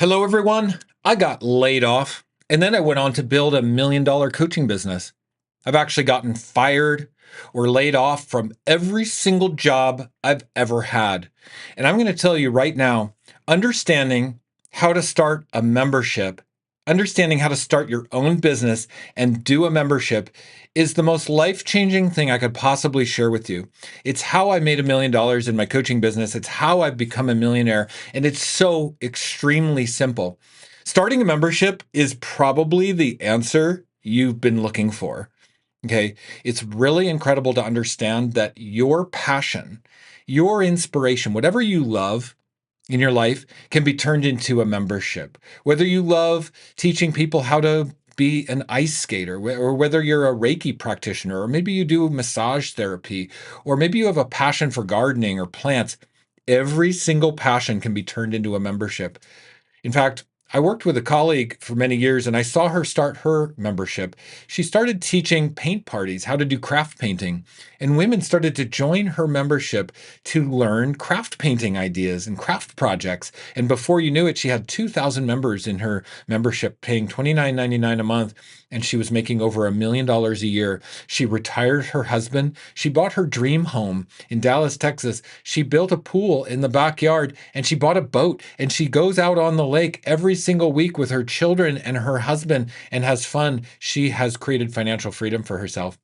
Hello, everyone. I got laid off and then I went on to build $1 million coaching business. I've actually gotten fired or laid off from every single job I've ever had. And I'm going to tell you right now, understanding how to start a membership, understanding how to start your own business and do a membership is the most life-changing thing I could possibly share with you. It's how I made $1 million in my coaching business. It's how I've become a millionaire. And it's so extremely simple. Starting a membership is probably the answer you've been looking for. Okay. It's really incredible to understand that your passion, your inspiration, whatever you love in your life can be turned into a membership. Whether you love teaching people how to be an ice skater, or whether you're a Reiki practitioner, or maybe you do massage therapy, or maybe you have a passion for gardening or plants, every single passion can be turned into a membership. In fact, I worked with a colleague for many years and I saw her start her membership. She started teaching paint parties, how to do craft painting, and women started to join her membership to learn craft painting ideas and craft projects. And before you knew it, she had 2,000 members in her membership, paying $29.99 a month, and she was making over $1 million a year. She retired her husband. She bought her dream home in Dallas, Texas. She built a pool in the backyard and she bought a boat and she goes out on the lake every single week with her children and her husband and has fun. She has created financial freedom for herself.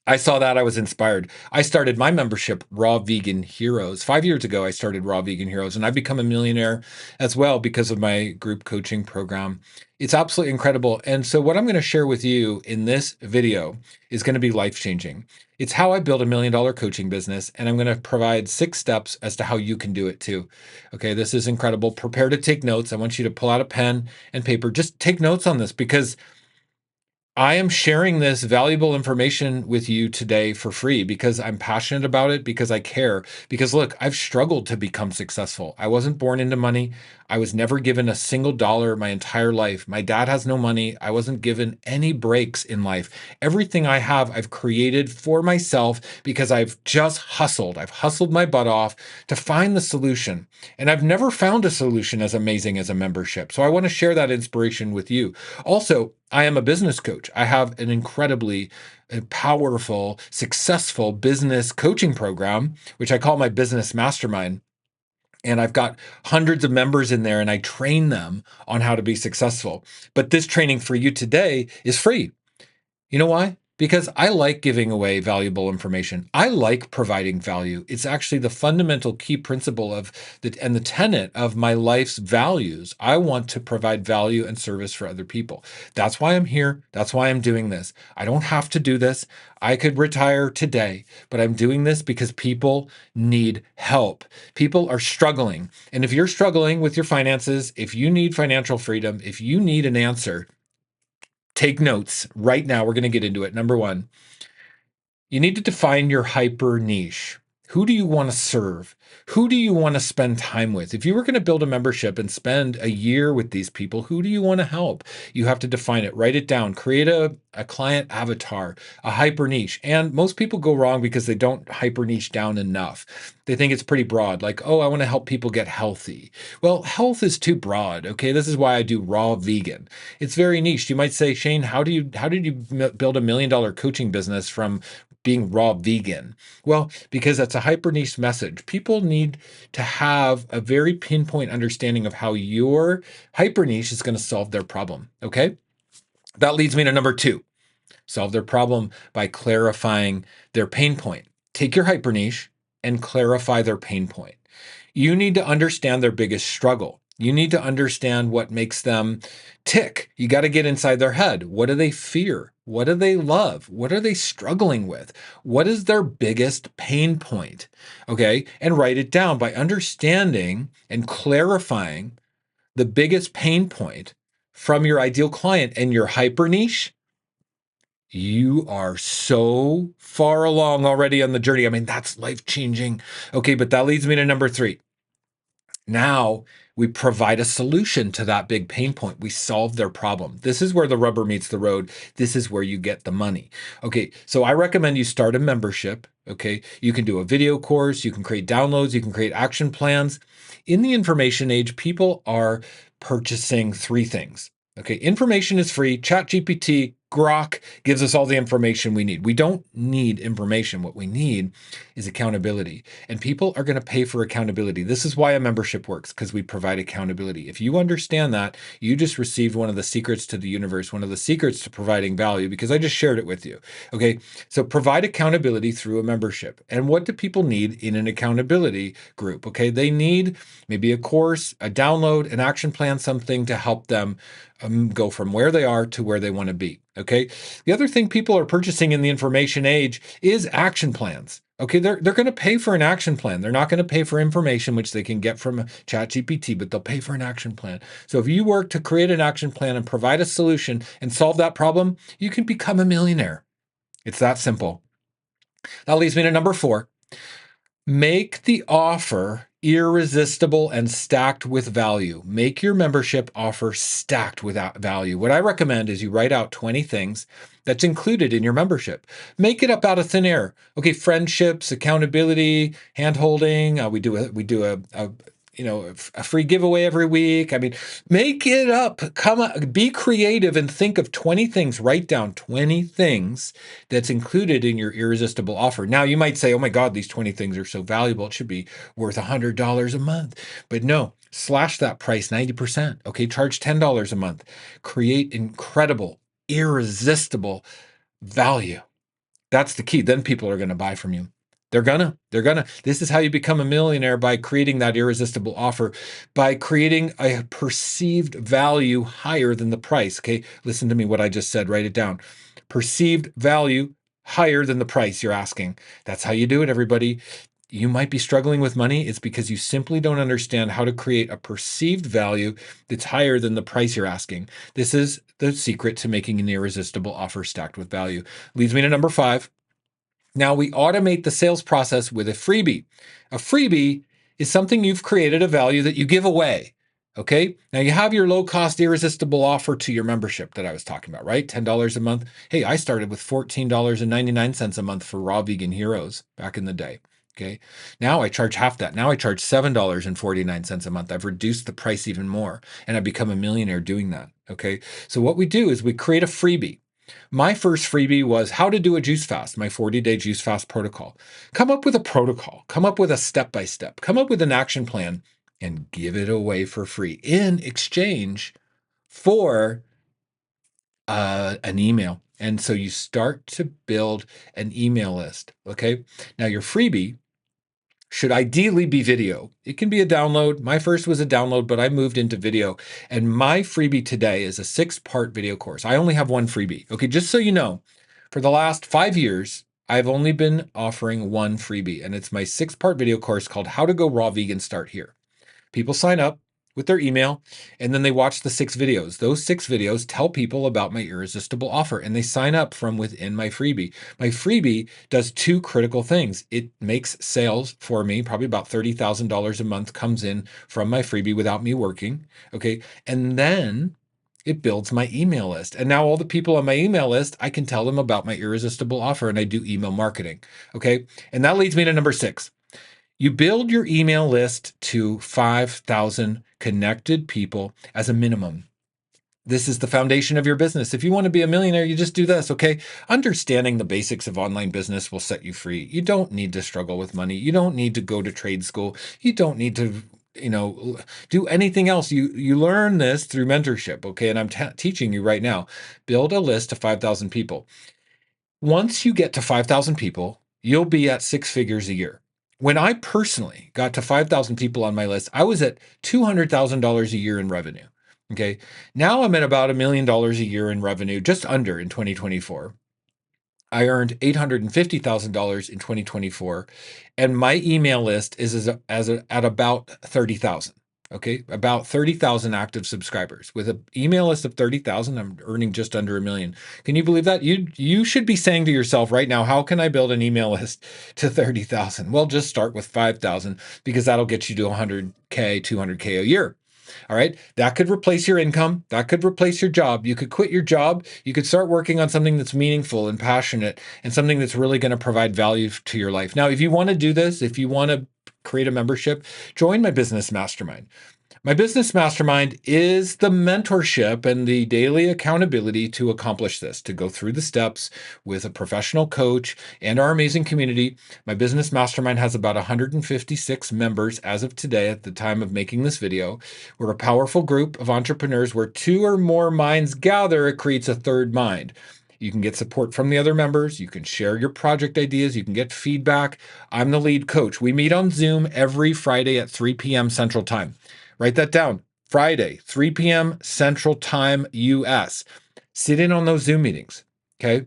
I saw that. I was inspired. I started my membership, Raw Vegan Heroes. 5 years ago, I started Raw Vegan Heroes, and I've become a millionaire as well because of my group coaching program. It's absolutely incredible. And so, what I'm going to share with you in this video is going to be life changing. It's how I built $1 million coaching business, and I'm going to provide 6 steps as to how you can do it too. Okay, this is incredible. Prepare to take notes. I want you to pull out a pen and paper. Just take notes on this because I am sharing this valuable information with you today for free because I'm passionate about it, because I care. Because look, I've struggled to become successful. I wasn't born into money. I was never given a single dollar my entire life. My dad has no money. I wasn't given any breaks in life. Everything I have, I've created for myself because I've just hustled. I've hustled my butt off to find the solution. And I've never found a solution as amazing as a membership. So I want to share that inspiration with you. Also, I am a business coach. I have an incredibly powerful, successful business coaching program, which I call my business mastermind. And I've got hundreds of members in there and I train them on how to be successful. But this training for you today is free. You know why? Because I like giving away valuable information. I like providing value. It's actually the fundamental key principle of the tenet of my life's values. I want to provide value and service for other people. That's why I'm here. That's why I'm doing this. I don't have to do this. I could retire today, but I'm doing this because people need help. People are struggling. And if you're struggling with your finances, if you need financial freedom, if you need an answer, take notes right now. We're going to get into it. Number one, you need to define your hyper niche. Who do you want to serve? Who do you want to spend time with? If you were going to build a membership and spend a year with these people, who do you want to help? You have to define it, write it down, create a client avatar, a hyper niche. And most people go wrong because they don't hyper niche down enough. They think it's pretty broad, like, oh, I want to help people get healthy. Well, health is too broad. Okay. This is why I do raw vegan. It's very niche. You might say, Shane, how did you build $1 million coaching business from being raw vegan? Well, because that's a hyper niche message. People need to have a very pinpoint understanding of how your hyper niche is going to solve their problem. Okay. That leads me to number two, solve their problem by clarifying their pain point. Take your hyper niche and clarify their pain point. You need to understand their biggest struggle. You need to understand what makes them tick. You got to get inside their head. What do they fear? What do they love? What are they struggling with? What is their biggest pain point? Okay. And write it down by understanding and clarifying the biggest pain point from your ideal client and your hyper niche. You are so far along already on the journey. I mean, that's life changing. Okay. But that leads me to number three. Now we provide a solution to that big pain point. We solve their problem. This is where the rubber meets the road. This is where you get the money. Okay, so I recommend you start a membership. Okay, you can do a video course, you can create downloads, you can create action plans. In the information age, people are purchasing three things. Okay, information is free. ChatGPT, Grok gives us all the information we need. We don't need information. What we need is accountability. And people are going to pay for accountability. This is why a membership works, because we provide accountability. If you understand that, you just received one of the secrets to the universe, one of the secrets to providing value, because I just shared it with you. Okay, so provide accountability through a membership. And what do people need in an accountability group? Okay, they need maybe a course, a download, an action plan, something to help them go from where they are to where they want to be. Okay. The other thing people are purchasing in the information age is action plans. Okay. They're going to pay for an action plan. They're not going to pay for information, which they can get from ChatGPT, but they'll pay for an action plan. So if you work to create an action plan and provide a solution and solve that problem, you can become a millionaire. It's that simple. That leads me to number 4. Make the offer irresistible and stacked with value. Make your membership offer stacked with value. What I recommend is you write out 20 things that's included in your membership. Make it up out of thin air. Okay, friendships, accountability, hand-holding. We do a free giveaway every week. I mean, make it up. Be creative and think of 20 things. Write down 20 things that's included in your irresistible offer. Now, you might say, oh my God, these 20 things are so valuable. It should be worth $100 a month. But no, slash that price 90%. Okay, charge $10 a month. Create incredible, irresistible value. That's the key. Then people are going to buy from you. They're gonna. This is how you become a millionaire, by creating that irresistible offer, by creating a perceived value higher than the price. Okay, listen to me, what I just said, write it down. Perceived value higher than the price you're asking. That's how you do it, everybody. You might be struggling with money. It's because you simply don't understand how to create a perceived value that's higher than the price you're asking. This is the secret to making an irresistible offer stacked with value. Leads me to number 5. Now we automate the sales process with a freebie. A freebie is something you've created, a value that you give away. Okay. Now you have your low cost irresistible offer to your membership that I was talking about, right? $10 a month. Hey, I started with $14.99 a month for Raw Vegan Heroes back in the day. Okay. Now I charge half that. Now I charge $7.49 a month. I've reduced the price even more, and I've become a millionaire doing that. Okay. So what we do is we create a freebie. My first freebie was how to do a juice fast, my 40-day juice fast protocol. Come up with a protocol, come up with a step-by-step, come up with an action plan, and give it away for free in exchange for an email. And so you start to build an email list. Okay. Now your freebie should ideally be video. It can be a download. My first was a download, but I moved into video. And my freebie today is a 6-part video course. I only have one freebie. Okay, just so you know, for the last 5 years, I've only been offering one freebie, and it's my 6-part video course called How to Go Raw Vegan Start Here. People sign up with their email, and then they watch the 6 videos. Those 6 videos tell people about my irresistible offer, and they sign up from within my freebie. My freebie does 2 critical things. It makes sales for me, probably about $30,000 a month comes in from my freebie without me working. Okay. And then it builds my email list. And now all the people on my email list, I can tell them about my irresistible offer, and I do email marketing. Okay. And that leads me to number 6. You build your email list to 5,000 connected people as a minimum. This is the foundation of your business. If you want to be a millionaire, you just do this, okay? Understanding the basics of online business will set you free. You don't need to struggle with money. You don't need to go to trade school. You don't need to, do anything else. You learn this through mentorship, okay? And I'm teaching you right now. Build a list of 5,000 people. Once you get to 5,000 people, you'll be at 6 figures a year. When I personally got to 5,000 people on my list, I was at $200,000 a year in revenue. Okay. Now I'm at about $1 million a year in revenue, just under in 2024. I earned $850,000 in 2024, and my email list is at about 30,000. Okay, about 30,000 active subscribers. With an email list of 30,000, I'm earning just under $1 million. Can you believe that? You should be saying to yourself right now, how can I build an email list to 30,000? Well, just start with 5,000, because that'll get you to 100K, 200K a year. All right. That could replace your income. That could replace your job. You could quit your job. You could start working on something that's meaningful and passionate, and something that's really going to provide value to your life. Now, if you want to do this, if you want to create a membership, join my business mastermind. My business mastermind is the mentorship and the daily accountability to accomplish this, to go through the steps with a professional coach and our amazing community. My business mastermind has about 156 members as of today at the time of making this video. We're a powerful group of entrepreneurs where two or more minds gather, it creates a third mind. You can get support from the other members. You can share your project ideas. You can get feedback. I'm the lead coach. We meet on Zoom every Friday at 3 p.m. Central Time. Write that down. Friday, 3 p.m. Central Time, US. Sit in on those Zoom meetings, okay?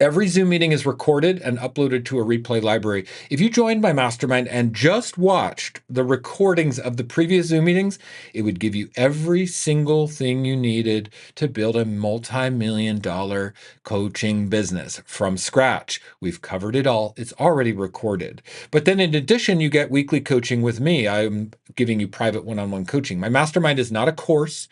Every Zoom meeting is recorded and uploaded to a replay library. If you joined my mastermind and just watched the recordings of the previous Zoom meetings, it would give you every single thing you needed to build a multi-million-dollar coaching business from scratch. We've covered it all. It's already recorded. But then in addition, you get weekly coaching with me. I'm giving you private one-on-one coaching. My mastermind is not a course.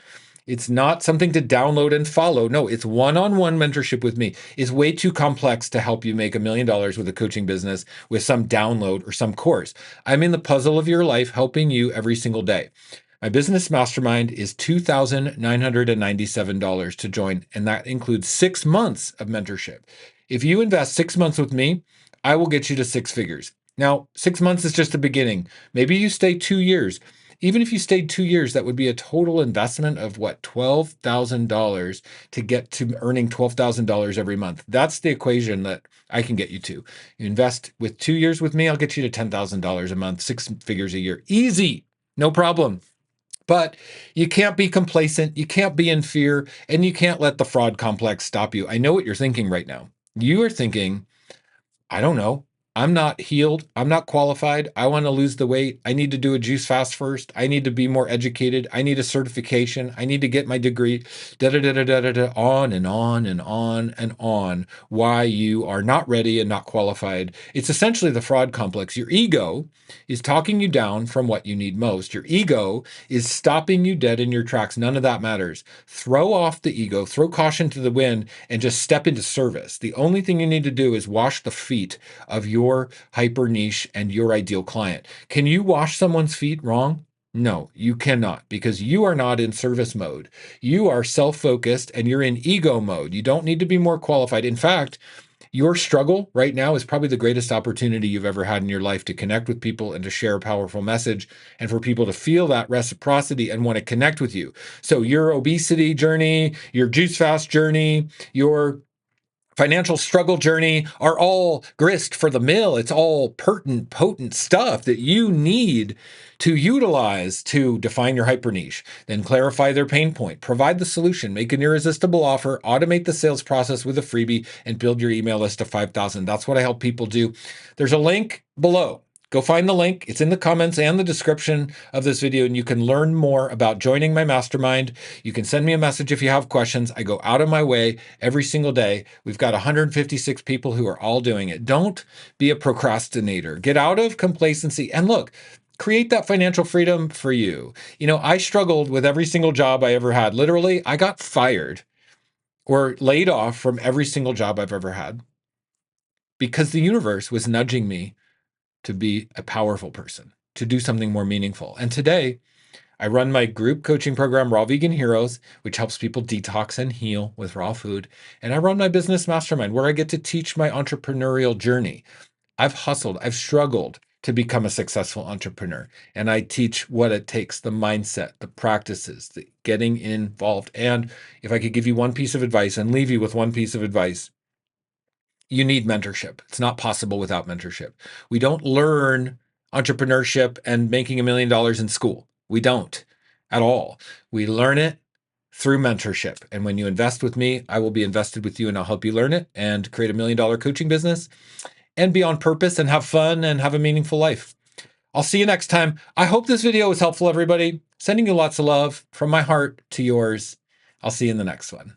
It's not something to download and follow. No, it's one-on-one mentorship with me. It's way too complex to help you make $1 million with a coaching business with some download or some course. I'm in the puzzle of your life, helping you every single day. My business mastermind is $2,997 to join, and that includes 6 months of mentorship. If you invest 6 months with me, I will get you to 6 figures. Now, 6 months is just the beginning. Maybe you stay 2 years. Even if you stayed 2 years, that would be a total investment of what, $12,000 to get to earning $12,000 every month. That's the equation that I can get you to. You invest with 2 years with me, I'll get you to $10,000 a month, 6 figures a year. Easy, no problem. But you can't be complacent, you can't be in fear, and you can't let the fraud complex stop you. I know what you're thinking right now. You are thinking, I don't know. I'm not healed. I'm not qualified. I want to lose the weight. I need to do a juice fast first. I need to be more educated. I need a certification. I need to get my degree. Da da da da da da da. On and on and on and on. Why you are not ready and not qualified. It's essentially the fraud complex. Your ego is talking you down from what you need most. Your ego is stopping you dead in your tracks. None of that matters. Throw off the ego. Throw caution to the wind and just step into service. The only thing you need to do is wash the feet of your hyper niche and your ideal client. Can you wash someone's feet wrong? No, you cannot, because you are not in service mode. You are self-focused and you're in ego mode. You don't need to be more qualified. In fact, your struggle right now is probably the greatest opportunity you've ever had in your life to connect with people and to share a powerful message and for people to feel that reciprocity and want to connect with you. So your obesity journey, your juice fast journey, your financial struggle journey are all grist for the mill. It's all potent stuff that you need to utilize to define your hyper niche, then clarify their pain point, provide the solution, make an irresistible offer, automate the sales process with a freebie, and build your email list of 5,000. That's what I help people do. There's a link below. Go find the link. It's in the comments and the description of this video, and you can learn more about joining my mastermind. You can send me a message if you have questions. I go out of my way every single day. We've got 156 people who are all doing it. Don't be a procrastinator. Get out of complacency and look, create that financial freedom for you. You know, I struggled with every single job I ever had. Literally, I got fired or laid off from every single job I've ever had because the universe was nudging me to be a powerful person, to do something more meaningful. And today, I run my group coaching program, Raw Vegan Heroes, which helps people detox and heal with raw food. And I run my business mastermind, where I get to teach my entrepreneurial journey. I've hustled, I've struggled to become a successful entrepreneur. And I teach what it takes, the mindset, the practices, the getting involved. And if I could give you one piece of advice and leave you with one piece of advice, you need mentorship. It's not possible without mentorship. We don't learn entrepreneurship and making $1 million in school. We don't at all. We learn it through mentorship. And when you invest with me, I will be invested with you and I'll help you learn it and create $1 million coaching business and be on purpose and have fun and have a meaningful life. I'll see you next time. I hope this video was helpful, everybody. Sending you lots of love from my heart to yours. I'll see you in the next one.